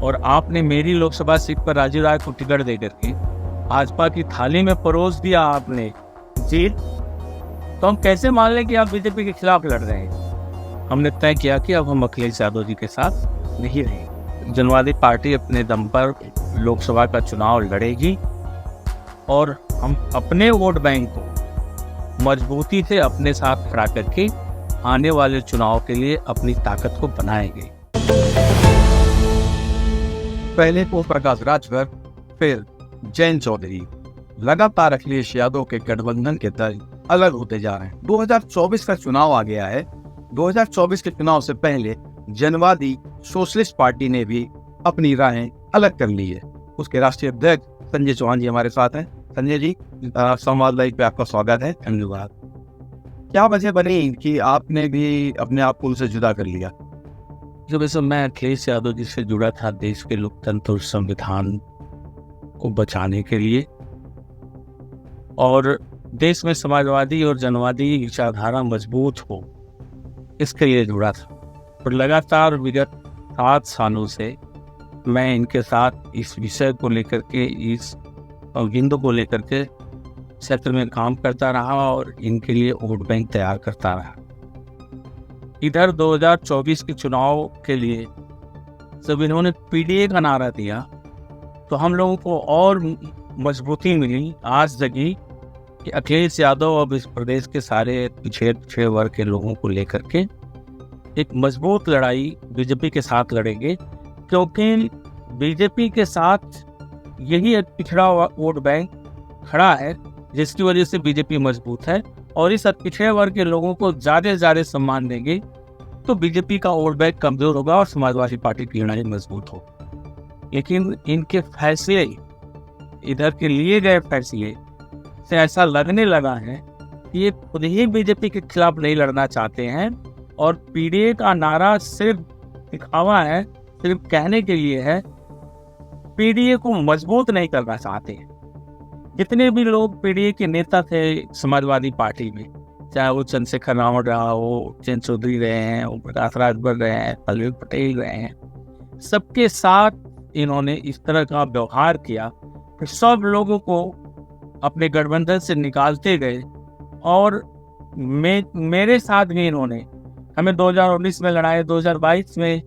और आपने मेरी लोकसभा सीट पर राजू राय को टिकट दे करके भाजपा की थाली में परोस दिया आपने जीत, तो हम कैसे मान लें कि आप बीजेपी के खिलाफ लड़ रहे हैं। हमने तय किया कि अब हम अखिलेश यादव जी के साथ नहीं रहेंगे। जनवादी पार्टी अपने दम पर लोकसभा का चुनाव लड़ेगी और हम अपने वोट बैंक को मजबूती से अपने साथ खड़ा करके आने वाले चुनाव के लिए अपनी ताकत को बनाएंगे। पहले ओम प्रकाश राजभर, फिर जयंत चौधरी, लगातार अखिलेश यादव के गठबंधन के दल अलग होते जा रहे हैं। 2024 का चुनाव आ गया है। 2024 के चुनाव से पहले जनवादी सोशलिस्ट पार्टी ने भी अपनी राहें अलग कर ली है। उसके राष्ट्रीय अध्यक्ष संजय चौहान जी हमारे साथ हैं। संजय जी, संवाद लाइव पे आपका स्वागत है। धन्यवाद। क्या वजह बनी कि आपने भी अपने आप को उनसे जुदा कर लिया? जब वैसे मैं अखिलेश यादव जी से जुड़ा था देश के लोकतंत्र और संविधान को बचाने के लिए, और देश में समाजवादी और जनवादी विचारधारा मजबूत हो, इसके लिए जुड़ा था। और लगातार विगत 7 सालों से मैं इनके साथ इस विषय को लेकर के, इस बिंदु को लेकर के क्षेत्र में काम करता रहा और इनके लिए वोट बैंक तैयार करता रहा। इधर 2024 के चुनाव के लिए जब इन्होंने पीडीए का नारा दिया तो हम लोगों को और मजबूती मिली, आस जगी कि अखिलेश यादव अब इस प्रदेश के सारे पिछड़े वर्ग के लोगों को लेकर के एक मजबूत लड़ाई बीजेपी के साथ लड़ेंगे, क्योंकि बीजेपी के साथ यही एक पिछड़ा वोट बैंक खड़ा है जिसकी वजह से बीजेपी मजबूत है। और इस पिछड़े वर्ग के लोगों को ज़्यादा से ज़्यादा सम्मान देंगे तो बीजेपी का वोट बैंक कमजोर होगा और समाजवादी पार्टी की लड़ाई मजबूत होगी। लेकिन इनके फैसले, इधर के लिए गए फैसले से ऐसा लगने लगा है कि ये खुद ही बीजेपी के खिलाफ नहीं लड़ना चाहते हैं और पीडीए का नारा सिर्फ दिखावा है, सिर्फ कहने के लिए है, पीडीए को मजबूत नहीं करना चाहते हैं। जितने भी लोग पीडीए के नेता थे समाजवादी पार्टी में, चाहे वो चंद्रशेखर रावत रहा हो, जयंत चौधरी रहे हैं, ओम प्रकाश राजभर रहे हैं, पल्लवी पटेल रहे हैं, सबके साथ इन्होंने इस तरह का व्यवहार किया कि सब लोगों को अपने गठबंधन से निकालते गए। और मेरे साथ भी इन्होंने हमें 2019 में लड़ाए, 2022 में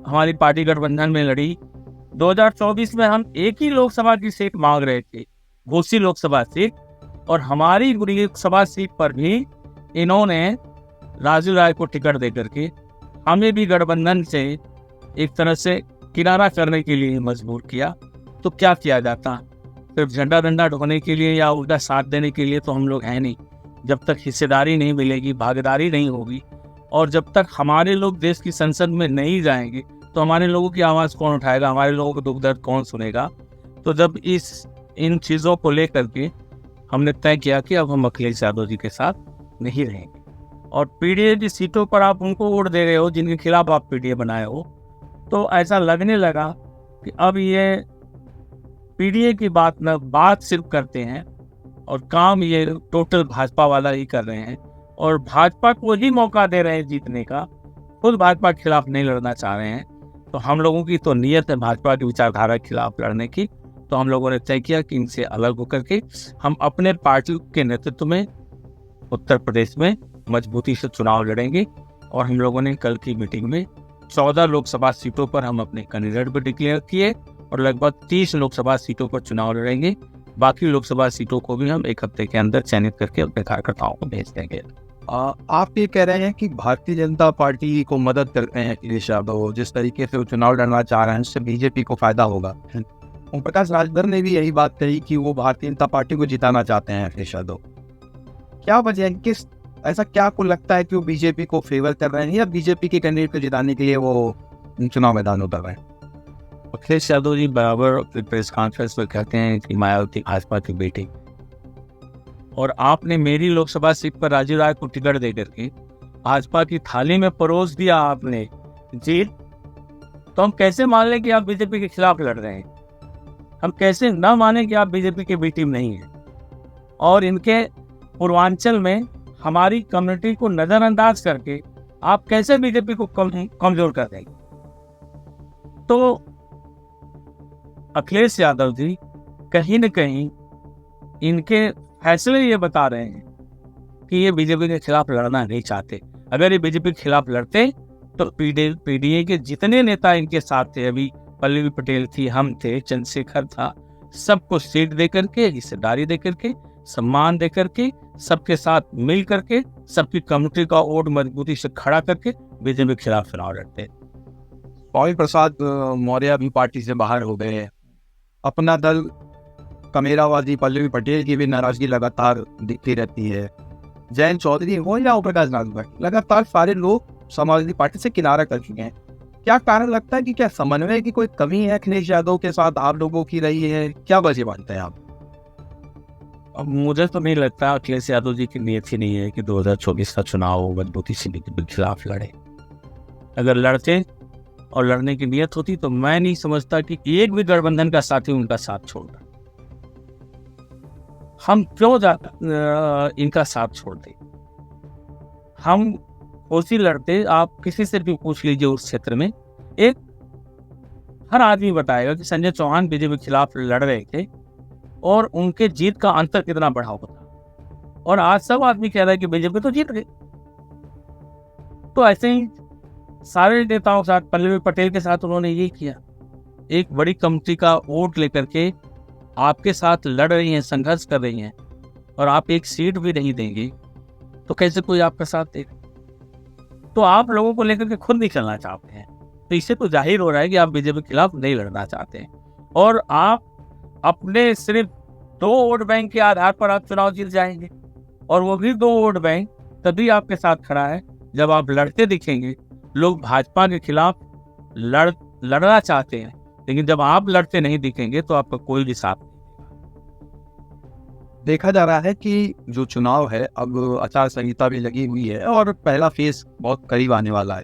हमारी पार्टी गठबंधन में लड़ी, 2024 में हम एक ही लोकसभा की सीट मांग रहे थे, घोसी लोकसभा सीट, और हमारी लोकसभा सीट पर भी इन्होंने राजू राय को टिकट दे करके हमें भी गठबंधन से एक तरह से किनारा करने के लिए मजबूर किया। तो क्या किया जाता, सिर्फ झंडा डंडा ढोने के लिए या उनका साथ देने के लिए तो हम लोग हैं नहीं। जब तक हिस्सेदारी नहीं मिलेगी, भागीदारी नहीं होगी, और जब तक हमारे लोग देश की संसद में नहीं जाएंगे तो हमारे लोगों की आवाज़ कौन उठाएगा, हमारे लोगों को दुख दर्द कौन सुनेगा। तो जब इन चीज़ों को लेकर के हमने तय किया कि अब हम अखिलेश यादव जी के साथ नहीं रहेंगे। और पीडीए की सीटों पर आप उनको वोट दे रहे हो जिनके खिलाफ आप पीडीए बनाए हो, तो ऐसा लगने लगा कि अब ये पीडीए की बात सिर्फ करते हैं और काम ये टोटल भाजपा वाला ही कर रहे हैं, और भाजपा को ही मौका दे रहे हैं जीतने का, खुद भाजपा के खिलाफ नहीं लड़ना चाह रहे हैं। तो हम लोगों की तो नीयत है भाजपा की विचारधारा के खिलाफ लड़ने की। तो हम लोगों ने तय किया कि इनसे अलग होकर के हम अपने पार्टी के नेतृत्व में उत्तर प्रदेश में मजबूती से चुनाव लड़ेंगे। और हम लोगों ने कल की मीटिंग में 14 लोकसभा सीटों पर हम अपने कैंडिडेट भी डिक्लेयर किए और लगभग 30 लोकसभा सीटों पर चुनाव लड़ेंगे। बाकी लोकसभा सीटों को भी हम 1 हफ्ते के अंदर चयनित करके अपने कार्यकर्ताओं को भेज देंगे। आप ये कह रहे हैं कि भारतीय जनता पार्टी को मदद करते हैं अखिलेश यादव, जिस तरीके से वो चुनाव लड़ना चाह रहे हैं उससे बीजेपी को फायदा होगा। ओम प्रकाश राजभर ने भी यही बात कही कि वो भारतीय जनता पार्टी को जिताना चाहते हैं अखिलेश यादव। क्या वजह है, किस ऐसा क्या आपको लगता है कि वो बीजेपी को फेवर कर रहे हैं या बीजेपी के कैंडिडेट को जिताने के लिए वो चुनाव मैदान उतर रहे हैं? अखिलेश यादव जी बराबर प्रेस कॉन्फ्रेंस में कहते हैं कि मायावती भाजपा की बेटी, और आपने मेरी लोकसभा सीट पर राजू राय को टिकट दे करके भाजपा की थाली में परोस दिया आपने जीत, तो हम कैसे मान लें कि आप बीजेपी के खिलाफ लड़ रहे हैं? हम कैसे न माने कि आप बीजेपी के बी टीम नहीं है? और इनके पूर्वांचल में हमारी कम्युनिटी को नजरअंदाज करके आप कैसे बीजेपी को कमजोर कर देंगे? तो अखिलेश यादव जी कहीं न कहीं इनके फैसले ये बता रहे हैं कि ये बीजेपी के खिलाफ लड़ना नहीं चाहते। अगर ये बीजेपी के खिलाफ लड़ते तो पीडीए के जितने नेता इनके साथ थे, अभी पल्लवी पटेल थी, हम थे, चंद्रशेखर था, सबको सीट दे करके, हिस्सेदारी दे करके, सम्मान दे करके, सबके साथ मिल करके, सबकी कम्युनिटी का वोट मजबूती से खड़ा करके बीजेपी के खिलाफ चुनाव लड़ते। स्वामी प्रसाद मौर्य भी पार्टी से बाहर हो गए हैं। अपना दल कमेरावादी पल्लवी पटेल की भी नाराजगी लगातार दिखती रहती है। जयंत चौधरी हो या ओम प्रकाश राजभर, लगातार सारे लोग समाजवादी पार्टी से किनारा कर चुके हैं। क्या कारण लगता है कि क्या समन्वय की कोई कमी है अखिलेश यादव के साथ आप लोगों की रही है? क्या वजह मानते हैं आप? अब मुझे तो नहीं लगता अखिलेश यादव जी की नीयत ही नहीं है कि 2024 का चुनाव मजबूती से बीजेपी के खिलाफ लड़े। अगर लड़ते और लड़ने की नीयत होती तो मैं नहीं समझता कि एक भी गठबंधन का साथी उनका साथ छोड़ता। हम क्यों इनका साथ छोड़ते? हम कोसी लड़ते। आप किसी से भी पूछ लीजिए उस क्षेत्र में, एक हर आदमी बताएगा कि संजय चौहान बीजेपी के खिलाफ लड़ रहे थे और उनके जीत का अंतर कितना बढ़ा हुआ था, और आज सब आदमी कह रहा है कि बीजेपी तो जीत गई। तो ऐसे ही सारे नेताओं के साथ, पल्लवी पटेल के साथ उन्होंने ये किया, एक बड़ी कमेटी का वोट लेकर के आपके साथ लड़ रही हैं, संघर्ष कर रही हैं, और आप एक सीट भी नहीं देंगे तो कैसे कोई आपका साथ देगा? तो आप लोगों को लेकर के खुद नहीं चलना चाहते हैं। तो इससे तो जाहिर हो रहा है कि आप बीजेपी के खिलाफ नहीं लड़ना चाहते हैं, और आप अपने सिर्फ 2 वोट बैंक के आधार पर आप चुनाव जीत जाएंगे, और वो भी 2 वोट बैंक तभी आपके साथ खड़ा है जब आप लड़ते दिखेंगे। लोग भाजपा के खिलाफ लड़ना चाहते हैं, लेकिन जब आप लड़ते नहीं दिखेंगे तो आपका कोई भी साथ नहीं। देखा जा रहा है कि जो चुनाव है, अब आचार संहिता भी लगी हुई है और पहला फेज बहुत करीब आने वाला है।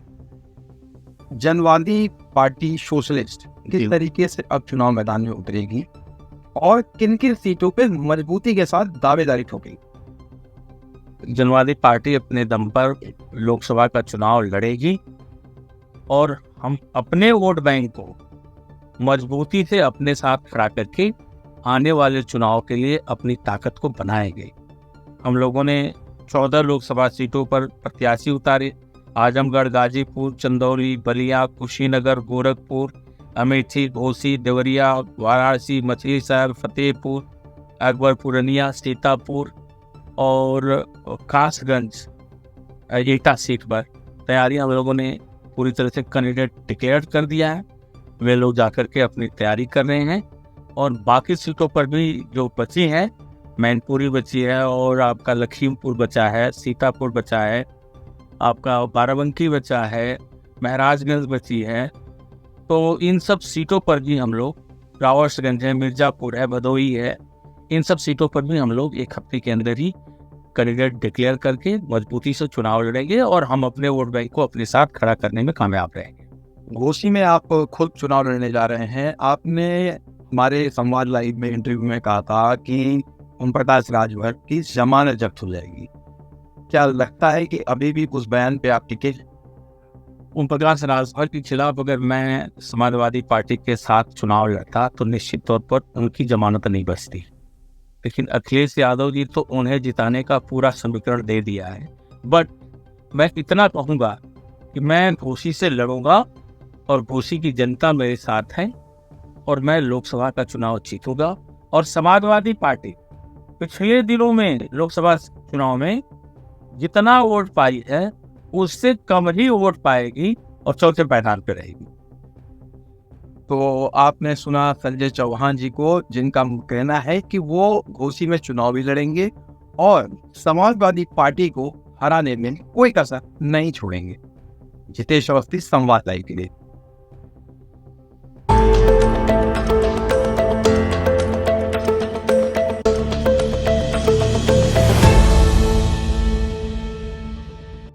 जनवादी पार्टी सोशलिस्ट किस तरीके से अब चुनाव मैदान में उतरेगी और किन किन सीटों पे मजबूती के साथ दावेदारी ठोकेगी? जनवादी पार्टी अपने दम पर लोकसभा का चुनाव लड़ेगी, और हम अपने वोट बैंक को मजबूती से अपने साथ खड़ा करके आने वाले चुनाव के लिए अपनी ताकत को बनाएंगे। हम लोगों ने 14 लोकसभा सीटों पर प्रत्याशी उतारे। आजमगढ़, गाजीपुर, चंदौली, बलिया, कुशीनगर, गोरखपुर, अमेठी, घोसी, देवरिया, वाराणसी, मछली शहर, फतेहपुर, अकबरपुरनिया, सीतापुर और कासगंज एटा सीट पर तैयारियां हम लोगों ने पूरी तरह से कैंडिडेट डिक्लेयर कर दिया है। वे लोग जाकर के अपनी तैयारी कर रहे हैं, और बाकी सीटों पर भी जो बची हैं, मैनपुरी बची है, और आपका लखीमपुर बचा है, सीतापुर बचा है, आपका बाराबंकी बचा है, महराजगंज बची है। तो इन सब सीटों पर भी हम लोग, रावर्सगंज है, मिर्जापुर है, भदोही है, इन सब सीटों पर भी हम लोग 1 हफ्ते के अंदर ही कैंडिडेट डिक्लेयर करके मजबूती से चुनाव लड़ेंगे, और हम अपने वोट बैंक को अपने साथ खड़ा करने में कामयाब रहेंगे। घोसी में आप खुद चुनाव लड़ने जा रहे हैं। आपने हमारे संवाद लाइव में इंटरव्यू में कहा था कि ओम प्रकाश राजभर की जमानत जब्त हो जाएगी। क्या लगता है कि अभी भी उस बयान पे आप टिके? ओम प्रकाश राजभर के खिलाफ अगर मैं समाजवादी पार्टी के साथ चुनाव लड़ता तो निश्चित तौर पर उनकी जमानत नहीं बचती, लेकिन अखिलेश यादव जी तो उन्हें जिताने का पूरा समीकरण दे दिया है। बट मैं इतना कहूँगा कि मैं घोसी से लड़ूंगा, और घोसी की जनता मेरे साथ है, और मैं लोकसभा का चुनाव जीतूंगा। और समाजवादी पार्टी पिछले दिनों में लोकसभा चुनाव में जितना वोट पाई है उससे कम ही वोट पाएगी, और चौथे पायदान पे रहेगी। तो आपने सुना संजय चौहान जी को, जिनका कहना है कि वो घोसी में चुनाव भी लड़ेंगे और समाजवादी पार्टी को हराने में कोई कसर नहीं छोड़ेंगे। जितेश अवस्थी, संवाद लाइव के लिए।